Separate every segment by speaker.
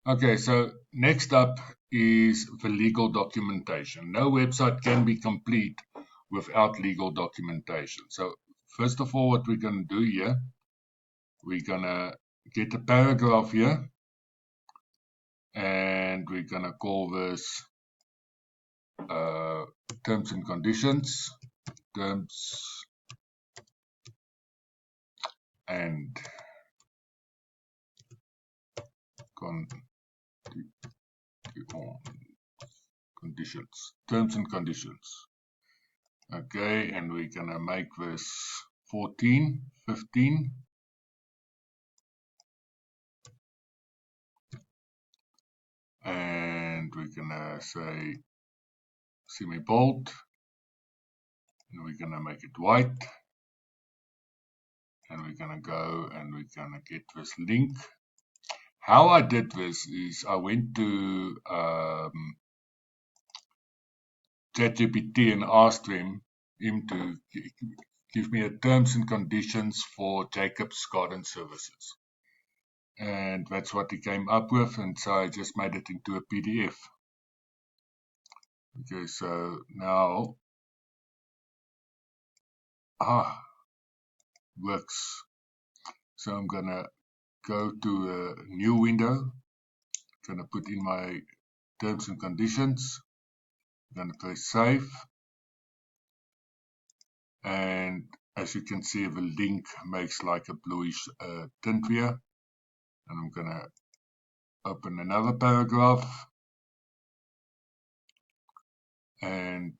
Speaker 1: Okay, so next up is the legal documentation. No website can be complete without legal documentation. So first of all, what we're going to do here, we're going to get a paragraph here, and we're going to call this terms and conditions, terms and conditions, terms and conditions. Okay, and we're going to make this 14, 15. And we're going to say semi-bold. And we're going to make it white. And we're going to go and we're going to get this link. How I did this is I went to ChatGPT and asked him to give me a terms and conditions for Jacob's Garden Services. And that's what he came up with, and so I just made it into a PDF. Okay, so now works. So I'm gonna go to a new window, gonna put in my terms and conditions, gonna press save, and as you can see the link makes like a bluish tint here, and I'm gonna open another paragraph, and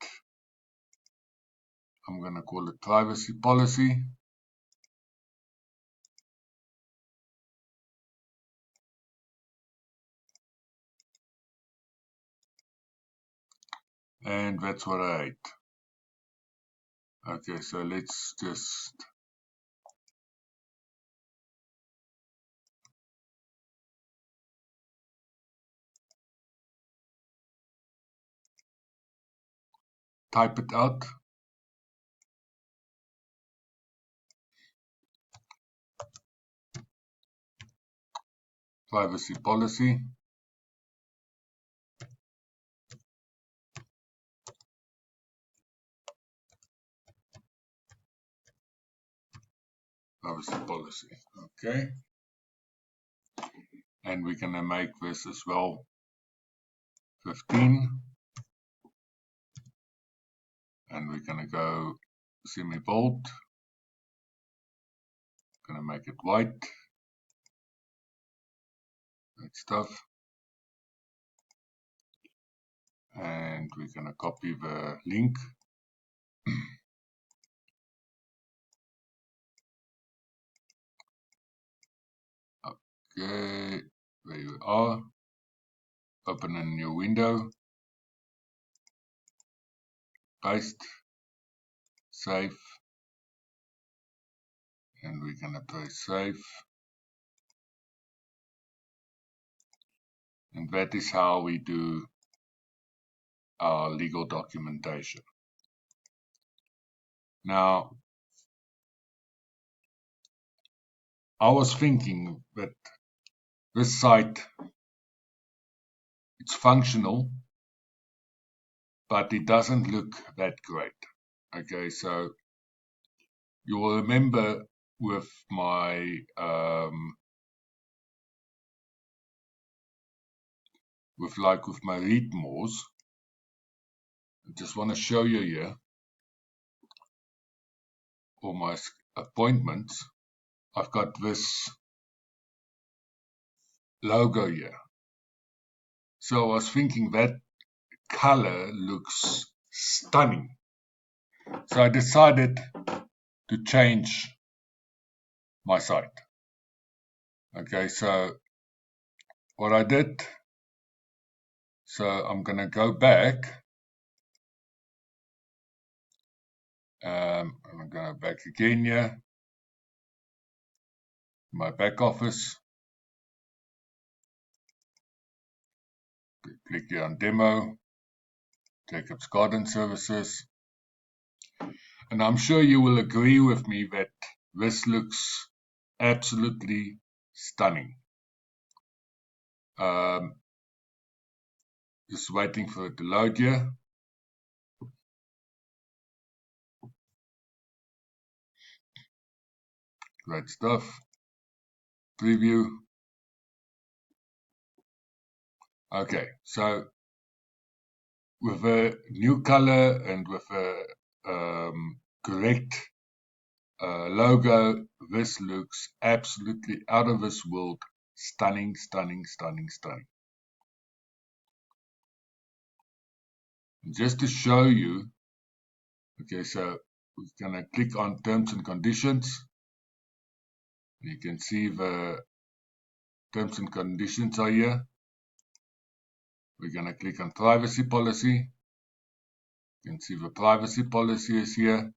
Speaker 1: I'm gonna call it privacy policy. And that's what I ate. Okay, so let's just type it out. Privacy policy. Privacy policy. Okay. And we're going to make this as well 15. And we're going to go semi-bold. Going to make it white. That stuff. And we're going to copy the link. Okay, there you are. Open a new window. Paste. Save. And we're going to press save. And that is how we do our legal documentation. Now, I was thinking that this site, it's functional, but it doesn't look that great. Okay, so you will remember with my with my read mores, I just want to show you here all my appointments. I've got this logo here. So I was thinking that color looks stunning. So I decided to change my site. Okay, so what I did, so I'm going to go back. I'm going to go back again here. My back office. Click here on demo. Jacob's Garden Services. And I'm sure you will agree with me that this looks absolutely stunning. Just waiting for it to load here. Great stuff. Preview. Okay, so with a new color and with a correct logo, this looks absolutely out of this world. Stunning, stunning, stunning, stunning. And just to show you, okay, so we're going to click on terms and conditions. You can see the terms and conditions are here. We're going to click on privacy policy. You can see the privacy policy is here.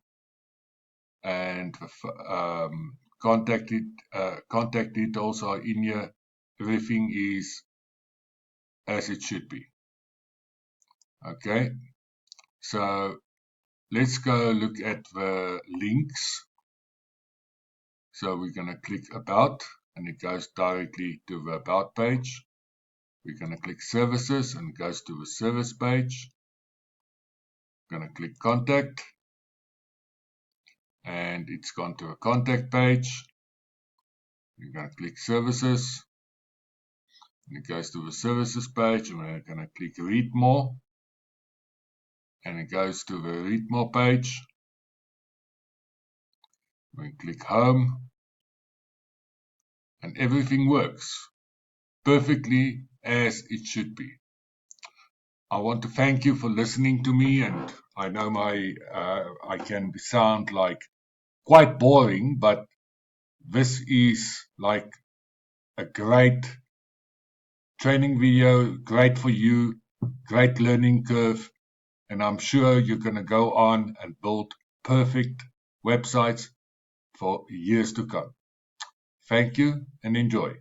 Speaker 1: And the contact details are in here. Everything is as it should be. Okay, so let's go look at the links. So we're going to click about and it goes directly to the about page. We're going to click services and it goes to the service page. We're going to click contact and it's gone to a contact page. We're going to click services and it goes to the services page, and we're going to click read more and it goes to the read more page. We click home and everything works perfectly as it should be. I want to thank you for listening to me, and I know I can sound like quite boring, but this is like a great training video, great for you, great learning curve, and I'm sure you're going to go on and build perfect websites for years to come. Thank you and enjoy.